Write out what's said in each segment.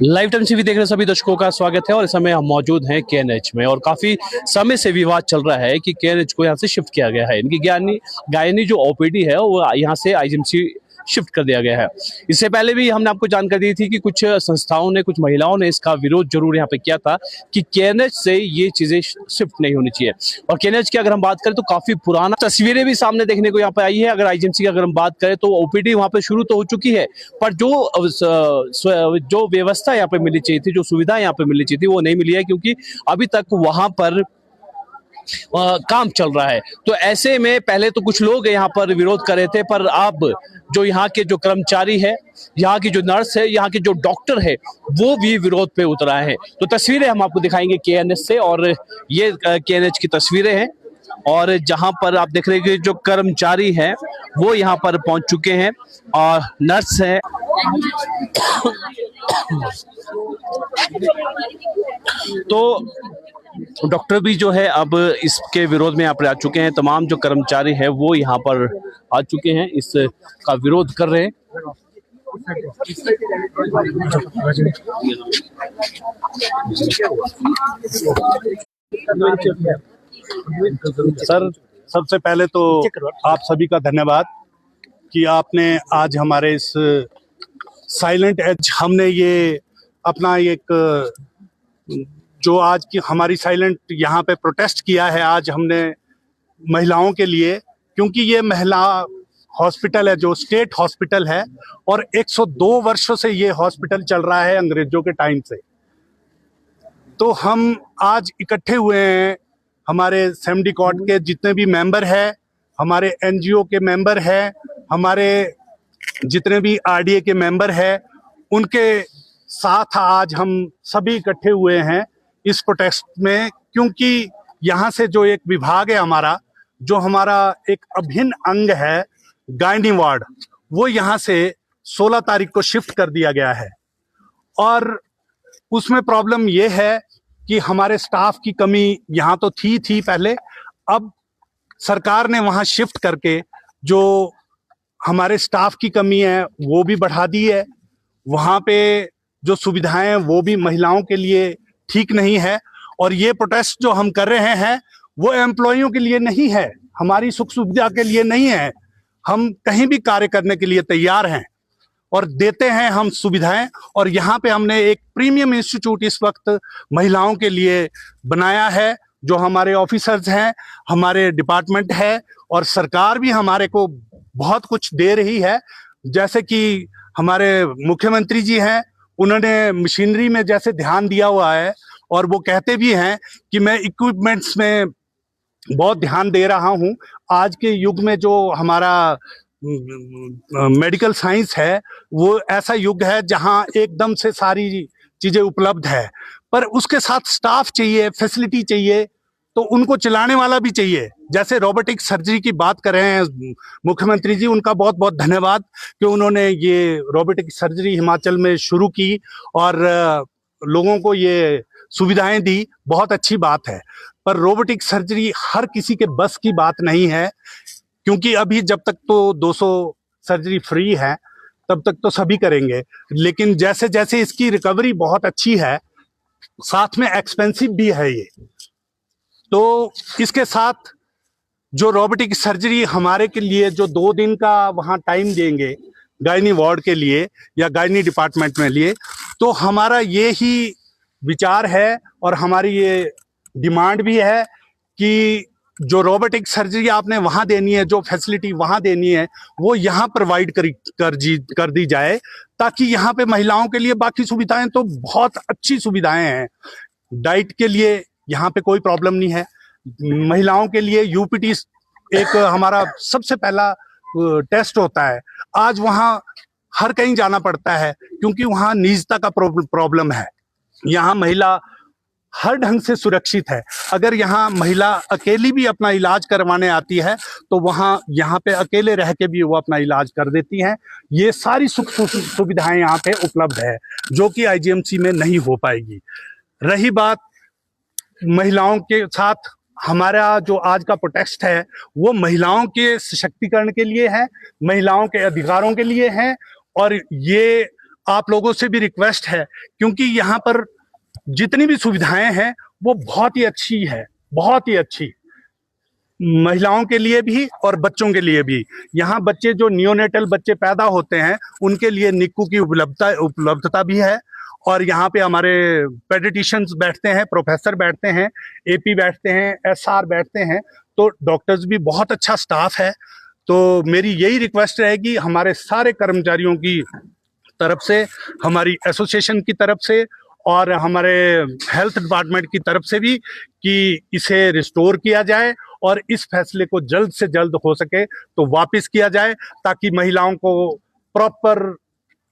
Live time TV देख रहे सभी दर्शकों का स्वागत है और इस समय हम मौजूद हैं केएनएच में और काफी समय से विवाद चल रहा है कि केएनएच को यहाँ से शिफ्ट किया गया है। इनकी गायनी जो ओपीडी है वो यहाँ से आईजीएमसी शिफ्ट कर दिया गया है। इससे पहले भी हमने आपको जानकारी दी थी कि कुछ संस्थाओं ने, कुछ महिलाओं ने इसका विरोध जरूर यहाँ पे किया था कि केएनएच से ये चीजें शिफ्ट नहीं होनी चाहिए। और केएनएच की अगर हम बात करें तो काफी पुराना तस्वीरें भी सामने देखने को यहाँ पे आई है। अगर आईजीएमसी की अगर हम बात करें तो ओपीडी वहाँ पे शुरू तो हो चुकी है, पर जो व्यवस्था यहाँ पे मिलनी चाहिए थी, जो सुविधा यहाँ पे मिलनी चाहिए थी, वो नहीं मिली है, क्योंकि अभी तक वहां पर काम चल रहा है। तो ऐसे में पहले तो कुछ लोग यहाँ पर विरोध कर रहे थे, पर अब जो यहाँ के जो कर्मचारी है, यहाँ की जो नर्स है, यहाँ के जो डॉक्टर है, वो भी विरोध पे उतर आए हैं। तो तस्वीरें हम आपको दिखाएंगे केएनएच से, और ये केएनएच की तस्वीरें हैं और जहां पर आप देख रहे हैं कि जो कर्मचारी हैं वो यहाँ पर पहुंच चुके हैं और नर्स है। तो डॉक्टर भी जो है अब इसके विरोध में यहाँ पर आ चुके हैं। तमाम जो कर्मचारी हैं वो यहाँ पर आ चुके हैं, इसका विरोध कर रहे हैं। सर, सबसे पहले तो आप सभी का धन्यवाद कि आपने आज हमारे इस साइलेंट एज, हमने ये अपना एक जो आज की हमारी साइलेंट यहाँ पे प्रोटेस्ट किया है, आज हमने महिलाओं के लिए, क्योंकि ये महिला हॉस्पिटल है जो स्टेट हॉस्पिटल है और 102 वर्षों से ये हॉस्पिटल चल रहा है, अंग्रेजों के टाइम से। तो हम आज इकट्ठे हुए हैं, हमारे सेमडी कॉर्ट के जितने भी मेंबर हैं, हमारे एनजीओ के मेंबर हैं, हमारे जितने भी आरडीए के मेंबर हैं, उनके साथ आज हम सभी इकट्ठे हुए हैं इस प्रोटेस्ट में। क्योंकि यहाँ से जो एक विभाग है हमारा, जो हमारा एक अभिन्न अंग है गायनी वार्ड, वो यहाँ से 16 तारीख को शिफ्ट कर दिया गया है। और उसमें प्रॉब्लम ये है कि हमारे स्टाफ की कमी यहाँ तो थी पहले, अब सरकार ने वहाँ शिफ्ट करके जो हमारे स्टाफ की कमी है वो भी बढ़ा दी है। वहाँ पे जो सुविधाएं हैं वो भी महिलाओं के लिए ठीक नहीं है। और ये प्रोटेस्ट जो हम कर रहे हैं वो एम्प्लॉइयों के लिए नहीं है, हमारी सुख सुविधा के लिए नहीं है। हम कहीं भी कार्य करने के लिए तैयार हैं और देते हैं हम सुविधाएं। और यहाँ पे हमने एक प्रीमियम इंस्टीट्यूट इस वक्त महिलाओं के लिए बनाया है, जो हमारे ऑफिसर्स हैं, हमारे डिपार्टमेंट है और सरकार भी हमारे को बहुत कुछ दे रही है। जैसे कि हमारे मुख्यमंत्री जी हैं, उन्होंने मशीनरी में जैसे ध्यान दिया हुआ है और वो कहते भी हैं कि मैं इक्विपमेंट्स में बहुत ध्यान दे रहा हूँ। आज के युग में जो हमारा मेडिकल साइंस है वो ऐसा युग है जहां एकदम से सारी चीजें उपलब्ध है, पर उसके साथ स्टाफ चाहिए, फैसिलिटी चाहिए, तो उनको चलाने वाला भी चाहिए। जैसे रोबोटिक सर्जरी की बात कर रहे हैं मुख्यमंत्री जी, उनका बहुत बहुत धन्यवाद कि उन्होंने ये रोबोटिक सर्जरी हिमाचल में शुरू की और लोगों को ये सुविधाएं दी, बहुत अच्छी बात है। पर रोबोटिक सर्जरी हर किसी के बस की बात नहीं है, क्योंकि अभी जब तक तो 200 सर्जरी फ्री है तब तक तो सभी करेंगे, लेकिन जैसे जैसे इसकी रिकवरी बहुत अच्छी है, साथ में एक्सपेंसिव भी है ये, तो इसके साथ जो रोबोटिक सर्जरी हमारे के लिए जो 2 दिन का वहाँ टाइम देंगे गायनी वार्ड के लिए या गायनी डिपार्टमेंट में लिए, तो हमारा ये ही विचार है और हमारी ये डिमांड भी है कि जो रोबोटिक सर्जरी आपने वहां देनी है, जो फैसिलिटी वहां देनी है, वो यहाँ प्रोवाइड कर दी जाए, ताकि यहाँ पे महिलाओं के लिए बाकी सुविधाएं तो बहुत अच्छी सुविधाएं हैं। डाइट के लिए यहाँ पे कोई प्रॉब्लम नहीं है। महिलाओं के लिए यूपीटी एक हमारा सबसे पहला टेस्ट होता है। आज वहाँ हर कहीं जाना पड़ता है क्योंकि वहाँ निजता का प्रॉब्लम है। यहाँ महिला हर ढंग से सुरक्षित है। अगर यहाँ महिला अकेली भी अपना इलाज करवाने आती है तो वहाँ यहाँ पे अकेले रह के भी वो अपना इलाज कर देती हैं। ये सारी सुख सुविधाएं यहाँ पे उपलब्ध है, जो कि आईजीएमसी में नहीं हो पाएगी। रही बात महिलाओं के साथ, हमारा जो आज का प्रोटेस्ट है वो महिलाओं के सशक्तिकरण के लिए है, महिलाओं के अधिकारों के लिए है। और ये आप लोगों से भी रिक्वेस्ट है, क्योंकि यहाँ पर जितनी भी सुविधाएं हैं वो बहुत ही अच्छी है, बहुत ही अच्छी, महिलाओं के लिए भी और बच्चों के लिए भी। यहाँ बच्चे जो नियोनेटल बच्चे पैदा होते हैं उनके लिए निक्कू की उपलब्धता भी है। और यहाँ पे हमारे पेडिटिशियंस बैठते हैं, प्रोफेसर बैठते हैं, एपी बैठते हैं, एसआर बैठते हैं, तो डॉक्टर्स भी बहुत अच्छा स्टाफ है। तो मेरी यही रिक्वेस्ट रहेगी हमारे सारे कर्मचारियों की तरफ से, हमारी एसोसिएशन की तरफ से और हमारे हेल्थ डिपार्टमेंट की तरफ से भी, कि इसे रिस्टोर किया जाए और इस फैसले को जल्द से जल्द हो सके तो वापस किया जाए, ताकि महिलाओं को प्रॉपर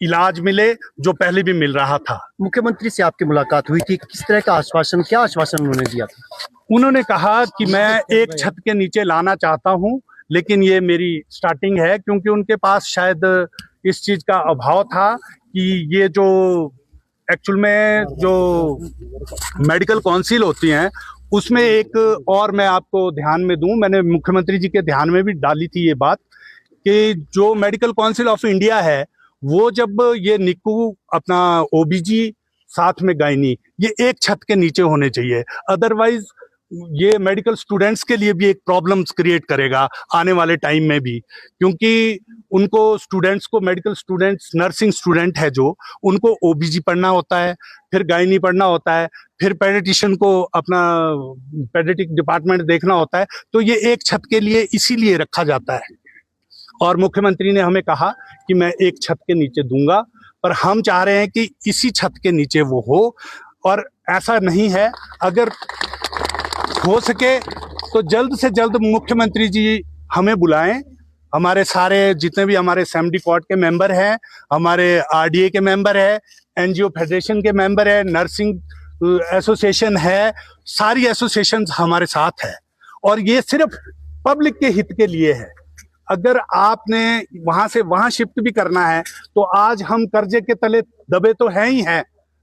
इलाज मिले जो पहले भी मिल रहा था। मुख्यमंत्री से आपकी मुलाकात हुई थी, किस तरह का आश्वासन, क्या आश्वासन उन्होंने दिया था? उन्होंने कहा कि मैं एक छत के नीचे लाना चाहता हूं, लेकिन ये मेरी स्टार्टिंग है, क्योंकि उनके पास शायद इस चीज का अभाव था कि ये जो एक्चुअल में जो मेडिकल काउंसिल होती हैं उसमें एक और मैं आपको ध्यान में दूं, मैंने मुख्यमंत्री जी के ध्यान में भी डाली थी ये बात, कि जो मेडिकल काउंसिल ऑफ इंडिया है वो जब ये निक्कू अपना ओबीजी साथ में गायनी ये एक छत के नीचे होने चाहिए, अदरवाइज ये मेडिकल स्टूडेंट्स के लिए भी एक प्रॉब्लम्स क्रिएट करेगा आने वाले टाइम में भी, क्योंकि उनको स्टूडेंट्स को, मेडिकल स्टूडेंट्स, नर्सिंग स्टूडेंट है जो, उनको ओबीजी पढ़ना होता है, फिर गायनी पढ़ना होता है, फिर पेडिटिशियन को अपना पेडिटिक डिपार्टमेंट देखना होता है। तो ये एक छत के लिए इसीलिए रखा जाता है। और मुख्यमंत्री ने हमें कहा कि मैं एक छत के नीचे दूंगा, पर हम चाह रहे हैं कि इसी छत के नीचे वो हो, और ऐसा नहीं है, अगर हो सके तो जल्द से जल्द मुख्यमंत्री जी हमें बुलाएं, हमारे सारे जितने भी हमारे असेंबली कोर्ट के मेंबर हैं, हमारे आरडीए के मेंबर है, एनजीओ फेडरेशन के मेंबर है, नर्सिंग एसोसिएशन है, सारी एसोसिएशन हमारे साथ है, और ये सिर्फ पब्लिक के हित के लिए है। अगर आपने वहां से वहां शिफ्ट भी करना है तो आज हम कर्जे के तले दबे तो हैं ही हैं।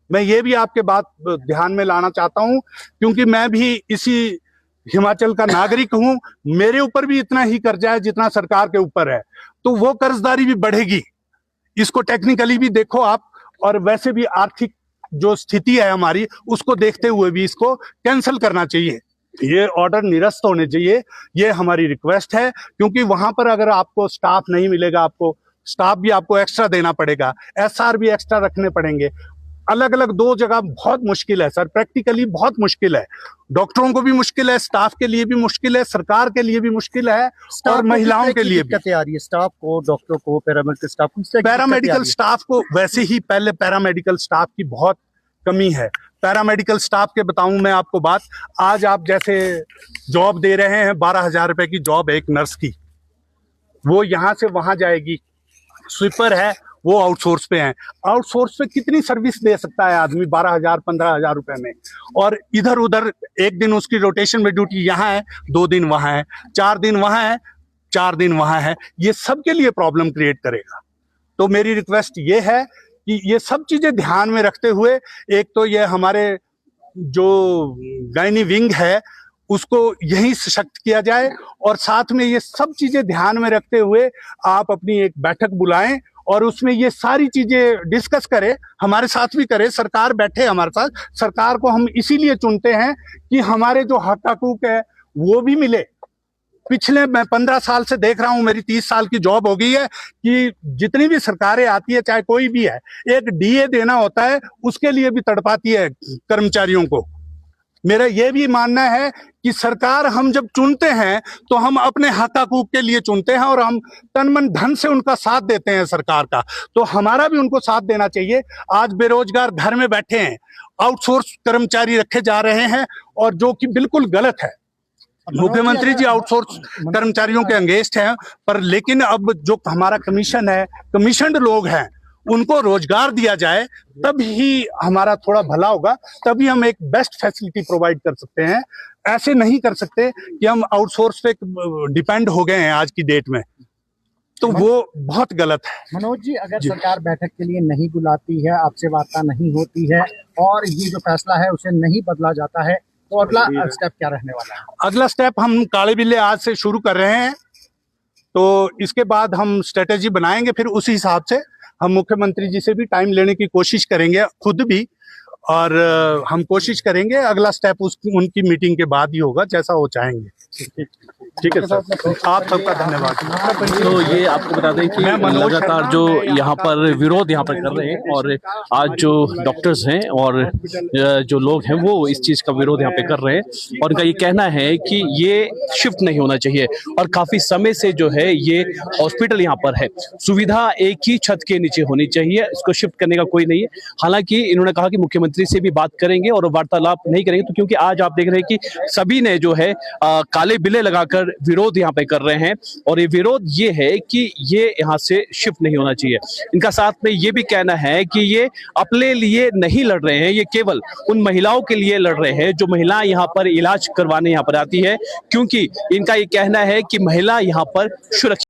मैं ये भी आपके बात ध्यान में लाना चाहता हूं, क्योंकि मैं भी इसी हिमाचल का नागरिक हूं, मेरे ऊपर भी इतना ही कर्जा है जितना सरकार के ऊपर है, तो वो कर्जदारी भी बढ़ेगी। इसको टेक्निकली भी देखो आप, और वैसे भी आर्थिक जो स्थिति है हमारी उसको देखते हुए भी इसको कैंसिल करना चाहिए, ये ऑर्डर निरस्त होने चाहिए, ये हमारी रिक्वेस्ट है। क्योंकि वहां पर अगर आपको स्टाफ नहीं मिलेगा, आपको स्टाफ भी आपको एक्स्ट्रा देना पड़ेगा, एसआर भी एक्स्ट्रा रखने पड़ेंगे, अलग अलग दो जगह बहुत मुश्किल है सर, प्रैक्टिकली बहुत मुश्किल है, डॉक्टरों को भी मुश्किल है, स्टाफ के लिए भी मुश्किल है, सरकार के लिए भी मुश्किल है, और महिलाओं के लिए भी दिक्कतें आ रही है। स्टाफ को, डॉक्टरों को, पैरामेडिकल स्टाफ को, पैरामेडिकल स्टाफ को वैसे ही पहले पैरामेडिकल स्टाफ की बहुत कमी है। पैरामेडिकल स्टाफ के बताऊं मैं आपको बात, आज आप जैसे जॉब दे रहे हैं 12,000 रुपए की जॉब एक नर्स की, वो यहां से वहां जाएगी, स्वीपर है वो आउटसोर्स पे हैं, आउटसोर्स पे कितनी सर्विस दे सकता है आदमी 12,000 15,000 रुपए में, और इधर उधर एक दिन उसकी रोटेशन में ड्यूटी यहाँ है, 2 दिन वहां है, 4 दिन वहां है, 4 दिन वहां है, ये सबके लिए प्रॉब्लम क्रिएट करेगा। तो मेरी रिक्वेस्ट ये है कि ये सब चीजें ध्यान में रखते हुए, एक तो ये हमारे जो गायनी विंग है उसको यही सशक्त किया जाए, और साथ में ये सब चीजें ध्यान में रखते हुए आप अपनी एक बैठक बुलाएं और उसमें ये सारी चीजें डिस्कस करें, हमारे साथ भी करें, सरकार बैठे हमारे साथ। सरकार को हम इसीलिए चुनते हैं कि हमारे जो हक हकूक है वो भी मिले। पिछले मैं 15 साल से देख रहा हूं, मेरी 30 साल की जॉब हो गई है, कि जितनी भी सरकारें आती है, चाहे कोई भी है, एक डीए देना होता है उसके लिए भी तड़पाती है कर्मचारियों को। मेरा यह भी मानना है कि सरकार हम जब चुनते हैं तो हम अपने हक हकूक के लिए चुनते हैं, और हम तन मन धन से उनका साथ देते हैं सरकार का, तो हमारा भी उनको साथ देना चाहिए। आज बेरोजगार घर में बैठे हैं, आउटसोर्स कर्मचारी रखे जा रहे हैं, और जो कि बिल्कुल गलत है। मुख्यमंत्री जी आउटसोर्स कर्मचारियों के अगेंस्ट हैं, पर लेकिन अब जो हमारा कमीशन है, कमीशनड लोग हैं, उनको रोजगार दिया जाए, तब ही हमारा थोड़ा भला होगा, तभी हम एक बेस्ट फैसिलिटी प्रोवाइड कर सकते हैं। ऐसे नहीं कर सकते कि हम आउटसोर्स पे डिपेंड हो गए हैं आज की डेट में, तो वो बहुत गलत है। मनोज जी, अगर सरकार बैठक के लिए नहीं बुलाती है, आपसे वार्ता नहीं होती है, और ये जो फैसला है उसे नहीं बदला जाता है, तो अगला स्टेप क्या रहने वाला है? अगला स्टेप हम काले बिल्ले आज से शुरू कर रहे हैं, तो इसके बाद हम स्ट्रेटेजी बनाएंगे, फिर उसी हिसाब से हम मुख्यमंत्री जी से भी टाइम लेने की कोशिश करेंगे खुद भी, और हम कोशिश करेंगे अगला स्टेप उनकी मीटिंग के बाद ही होगा, जैसा वो चाहेंगे। ठीक है सर, आप सबका धन्यवाद। तो ये आपको बता दें कि लगातार जो यहाँ पर विरोध यहाँ पर कर रहे हैं, और आज जो डॉक्टर्स हैं और जो लोग हैं वो इस चीज़ का विरोध यहाँ पे कर रहे हैं, और उनका ये कहना है कि ये शिफ्ट नहीं होना चाहिए, और काफ़ी समय से जो है ये हॉस्पिटल यहाँ पर है, सुविधा एक ही छत के नीचे होनी चाहिए, इसको शिफ्ट करने का कोई नहीं है। हालांकि इन्होंने कहा कि मुख्यमंत्री से भी बात करेंगे और वार्तालाप नहीं करेंगे, तो क्योंकि आज आप देख रहे हैं कि सभी ने जो है काले बिले लगाकर विरोध यहाँ पे कर रहे हैं, और ये विरोध ये है कि ये यहाँ से शिफ्ट नहीं होना चाहिए। इनका साथ में ये भी कहना है कि ये अपने लिए नहीं लड़ रहे हैं, ये केवल उन महिलाओं के लिए लड़ रहे हैं जो महिलाएं यहाँ पर इलाज करवाने यहाँ पर आती है, क्योंकि इनका ये कहना है कि महिला यहाँ पर सुरक्षित